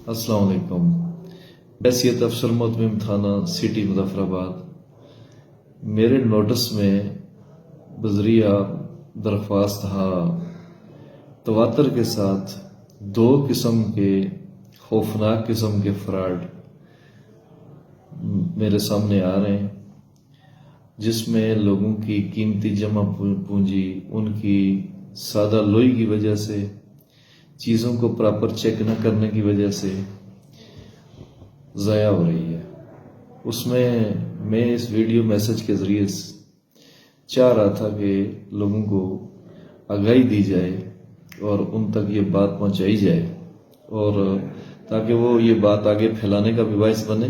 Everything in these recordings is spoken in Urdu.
السلام علیکم۔ بحیثیت افسر متمم تھانہ سٹی مظفر آباد، میرے نوٹس میں بذریعہ درخواست تواتر کے ساتھ دو قسم کے خوفناک قسم کے فراڈ میرے سامنے آ رہے ہیں، جس میں لوگوں کی قیمتی جمع پونجی ان کی سادہ لوئی کی وجہ سے، چیزوں کو پراپر چیک نہ کرنے کی وجہ سے ضائع ہو رہی ہے۔ اس میں اس ویڈیو میسج کے ذریعے چاہ رہا تھا کہ لوگوں کو آگاہی دی جائے اور ان تک یہ بات پہنچائی جائے، اور تاکہ وہ یہ بات آگے پھیلانے کا بھی باعث بنے،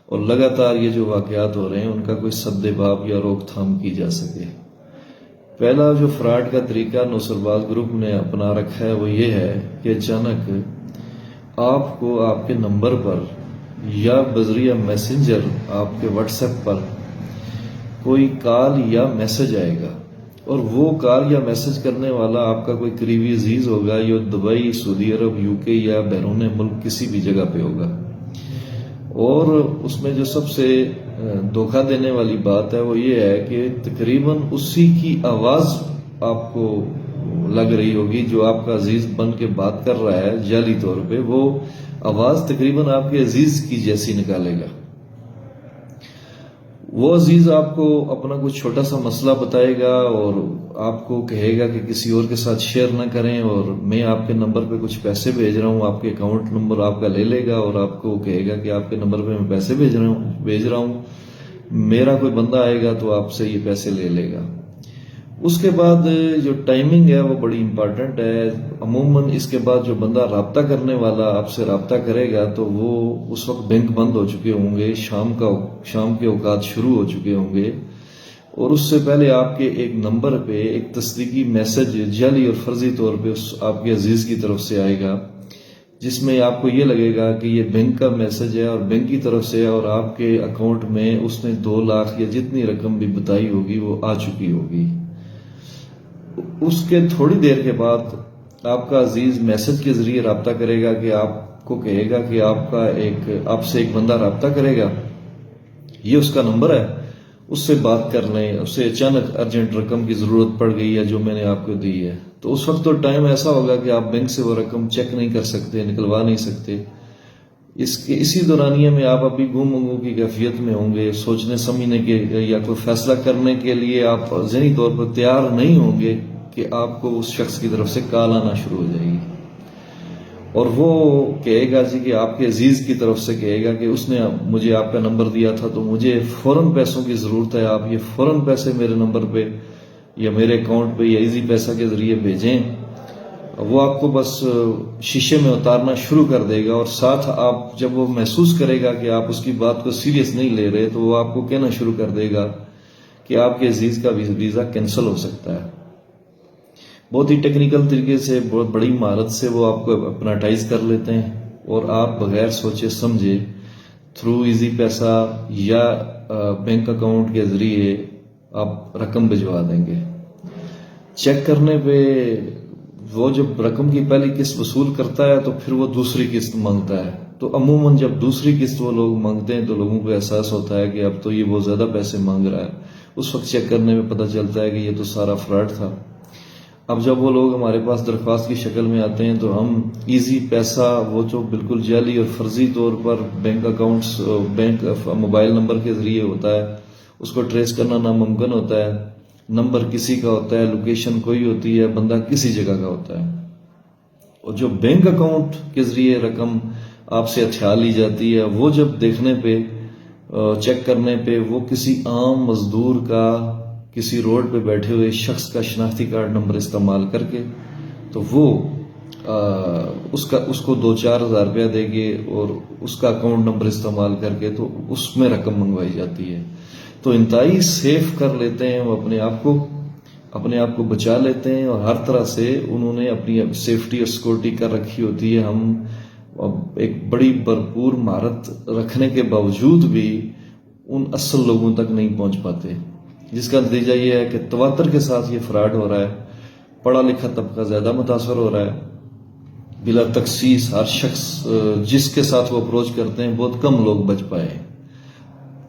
اور لگاتار یہ جو واقعات ہو رہے ہیں ان کا کوئی سد باب یا روک تھام کی جا سکے۔ پہلا جو فراڈ کا طریقہ نوسرباز گروپ نے اپنا رکھا ہے وہ یہ ہے کہ اچانک آپ کو آپ کے نمبر پر یا بذریعہ میسنجر آپ کے واٹس ایپ پر کوئی کال یا میسج آئے گا، اور وہ کال یا میسج کرنے والا آپ کا کوئی قریبی عزیز ہوگا، یا دبئی، سعودی عرب، UK یا بیرون ملک کسی بھی جگہ پہ ہوگا۔ اور اس میں جو سب سے دھوکہ دینے والی بات ہے وہ یہ ہے کہ تقریباً اسی کی آواز آپ کو لگ رہی ہوگی جو آپ کا عزیز بن کے بات کر رہا ہے جعلی طور پہ، وہ آواز تقریباً آپ کے عزیز کی جیسی نکالے گا۔ وہ عزیز آپ کو اپنا کچھ چھوٹا سا مسئلہ بتائے گا اور آپ کو کہے گا کہ کسی اور کے ساتھ شیئر نہ کریں، اور میں آپ کے نمبر پہ کچھ پیسے بھیج رہا ہوں، آپ کے اکاؤنٹ نمبر آپ کا لے لے گا اور آپ کو کہے گا کہ آپ کے نمبر پہ میں پیسے بھیج رہا ہوں، میرا کوئی بندہ آئے گا تو آپ سے یہ پیسے لے لے گا۔ اس کے بعد جو ٹائمنگ ہے وہ بڑی امپارٹنٹ ہے۔ عموماً اس کے بعد جو بندہ رابطہ کرنے والا آپ سے رابطہ کرے گا تو وہ اس وقت بینک بند ہو چکے ہوں گے، شام کے اوقات شروع ہو چکے ہوں گے، اور اس سے پہلے آپ کے ایک نمبر پہ ایک تصدیقی میسج جعلی اور فرضی طور پہ آپ کے عزیز کی طرف سے آئے گا، جس میں آپ کو یہ لگے گا کہ یہ بینک کا میسج ہے اور بینک کی طرف سے، اور آپ کے اکاؤنٹ میں اس نے 2 لاکھ یا جتنی رقم بھی بتائی ہوگی وہ آ چکی ہوگی۔ اس کے تھوڑی دیر کے بعد آپ کا عزیز میسج کے ذریعے رابطہ کرے گا کہ آپ کو کہے گا کہ آپ سے ایک بندہ رابطہ کرے گا، یہ اس کا نمبر ہے، اس سے بات کر لیں، اس سے اچانک ارجنٹ رقم کی ضرورت پڑ گئی ہے جو میں نے آپ کو دی ہے۔ تو اس وقت تو ٹائم ایسا ہوگا کہ آپ بینک سے وہ رقم چیک نہیں کر سکتے، نکلوا نہیں سکتے۔ اسی دورانیے میں آپ ابھی گم منگو کی کیفیت میں ہوں گے، سوچنے سمجھنے کے یا کوئی فیصلہ کرنے کے لیے آپ ذہنی طور پر تیار نہیں ہوں گے کہ آپ کو اس شخص کی طرف سے کال آنا شروع ہو جائے گی، اور وہ کہے گا جی کہ آپ کے عزیز کی طرف سے کہے گا کہ اس نے مجھے آپ کا نمبر دیا تھا تو مجھے فوراً پیسوں کی ضرورت ہے، آپ یہ فوراً پیسے میرے نمبر پہ یا میرے اکاؤنٹ پہ یا ایزی پیسہ کے ذریعے بھیجیں۔ وہ آپ کو بس شیشے میں اتارنا شروع کر دے گا، اور ساتھ آپ جب وہ محسوس کرے گا کہ آپ اس کی بات کو سیریس نہیں لے رہے تو وہ آپ کو کہنا شروع کر دے گا کہ آپ کے عزیز کا ویزا کینسل ہو سکتا ہے۔ بہت ہی ٹیکنیکل طریقے سے، بہت بڑی مہارت سے وہ آپ کو اپناٹائز کر لیتے ہیں، اور آپ بغیر سوچے سمجھے تھرو ایزی پیسہ یا بینک اکاؤنٹ کے ذریعے آپ رقم بھجوا دیں گے۔ چیک کرنے پہ وہ جب رقم کی پہلی قسط وصول کرتا ہے تو پھر وہ دوسری قسط مانگتا ہے، تو عموماً جب دوسری قسط وہ لوگ مانگتے ہیں تو لوگوں کو احساس ہوتا ہے کہ اب تو یہ بہت زیادہ پیسے مانگ رہا ہے۔ اس وقت چیک کرنے میں پتہ چلتا ہے کہ یہ تو سارا فراڈ تھا۔ اب جب وہ لوگ ہمارے پاس درخواست کی شکل میں آتے ہیں تو ہم ایزی پیسہ، وہ جو بالکل جعلی اور فرضی طور پر bank accounts, bank mobile number کے ذریعے ہوتا ہے، اس کو ٹریس کرنا ناممکن ہوتا ہے، نمبر کسی کا ہوتا ہے، لوکیشن کوئی ہوتی ہے، بندہ کسی جگہ کا ہوتا ہے، اور جو بینک اکاؤنٹ کے ذریعے رقم آپ سے ہتھیار لی جاتی ہے وہ جب دیکھنے پہ، چیک کرنے پہ، وہ کسی عام مزدور کا، کسی روڈ پہ بیٹھے ہوئے شخص کا شناختی کارڈ نمبر استعمال کر کے، تو وہ اس کو 2-4 ہزار روپیہ دے گے، اور اس کا اکاؤنٹ نمبر استعمال کر کے تو اس میں رقم منگوائی جاتی ہے۔ تو انتہائی سیف کر لیتے ہیں وہ اپنے آپ کو بچا لیتے ہیں، اور ہر طرح سے انہوں نے اپنی سیفٹی اور سیکورٹی کر رکھی ہوتی ہے۔ ہم ایک بڑی بھرپور مہارت رکھنے کے باوجود بھی ان اصل لوگوں تک نہیں پہنچ پاتے، جس کا نتیجہ یہ ہے کہ تواتر کے ساتھ یہ فراڈ ہو رہا ہے، پڑھا لکھا طبقہ زیادہ متاثر ہو رہا ہے، بلا تخصیص ہر شخص جس کے ساتھ وہ اپروچ کرتے ہیں بہت کم لوگ بچ پائے ہیں۔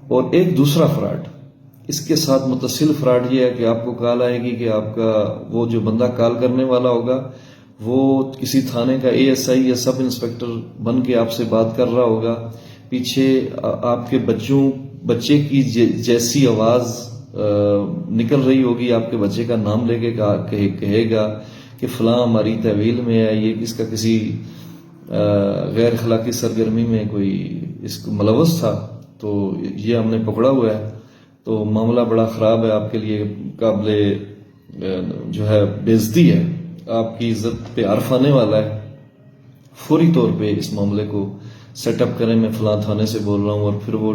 اور ایک دوسرا فراڈ، اس کے ساتھ متصل فراڈ یہ ہے کہ آپ کو کال آئے گی کہ آپ کا وہ جو بندہ کال کرنے والا ہوگا وہ کسی تھانے کا ASI یا سب انسپیکٹر بن کے آپ سے بات کر رہا ہوگا، پیچھے آپ کے بچے کی جیسی آواز نکل رہی ہوگی، آپ کے بچے کا نام لے کے کہے گا کہ فلاں ہماری تحویل میں ہے، یہ اس کا کسی غیر اخلاقی سرگرمی میں کوئی اس کو ملوث تھا، تو یہ ہم نے پکڑا ہوا ہے، تو معاملہ بڑا خراب ہے، آپ کے لیے قابل جو ہے بےعزتی ہے، آپ کی عزت پہ عرف آنے والا ہے۔ فوری طور پہ اس معاملے کو سیٹ اپ کریں، میں فلاں تھانے سے بول رہا ہوں، اور پھر وہ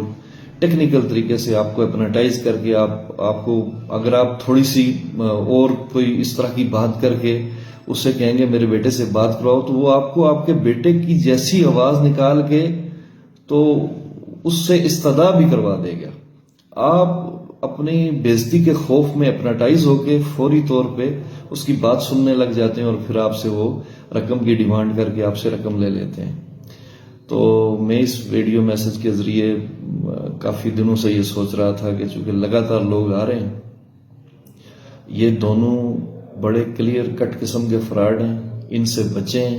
ٹیکنیکل طریقے سے آپ کو اپناٹائز کر کے آپ کو اگر آپ تھوڑی سی اور کوئی اس طرح کی بات کر کے اس سے کہیں گے میرے بیٹے سے بات کراؤ، تو وہ آپ کو آپ کے بیٹے کی جیسی آواز نکال کے تو اس سے استدعا بھی کروا دے گا۔ آپ اپنی بےعزتی کے خوف میں اپناٹائز ہو کے فوری طور پہ اس کی بات سننے لگ جاتے ہیں، اور پھر آپ سے وہ رقم کی ڈیمانڈ کر کے آپ سے رقم لے لیتے ہیں۔ تو میں اس ویڈیو میسج کے ذریعے کافی دنوں سے یہ سوچ رہا تھا کہ چونکہ لگاتار لوگ آ رہے ہیں، یہ دونوں بڑے کلیئر کٹ قسم کے فراڈ ہیں، ان سے بچیں،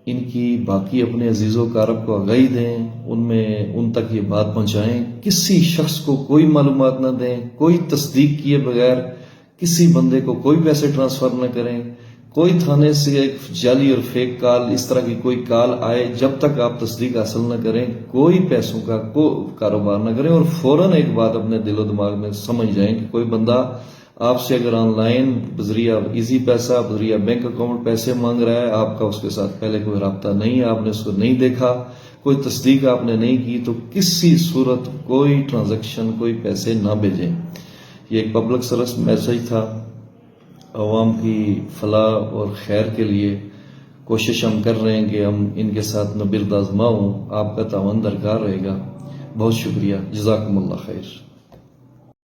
ان کی باقی اپنے عزیز و اقارب کو آگاہی دیں، ان تک یہ بات پہنچائیں، کسی شخص کو کوئی معلومات نہ دیں، کوئی تصدیق کیے بغیر کسی بندے کو کوئی پیسے ٹرانسفر نہ کریں، کوئی تھانے سے ایک جعلی اور فیک کال اس طرح کی کوئی کال آئے جب تک آپ تصدیق حاصل نہ کریں کوئی پیسوں کا کاروبار نہ کریں، اور فوراً ایک بات اپنے دل و دماغ میں سمجھ جائیں کہ کوئی بندہ آپ سے اگر آن لائن بذریعہ ایزی پیسہ بذریعہ بینک اکاؤنٹ پیسے مانگ رہا ہے، آپ کا اس کے ساتھ پہلے کوئی رابطہ نہیں ہے، آپ نے اس کو نہیں دیکھا، کوئی تصدیق آپ نے نہیں کی، تو کسی صورت کوئی ٹرانزیکشن کوئی پیسے نہ بھیجیں۔ یہ ایک پبلک سروس میسج تھا، عوام کی فلاح اور خیر کے لیے کوشش ہم کر رہے ہیں کہ ہم ان کے ساتھ نبرد آزما ہوں، آپ کا تعاون درکار رہے گا۔ بہت شکریہ، جزاکم اللہ خیر۔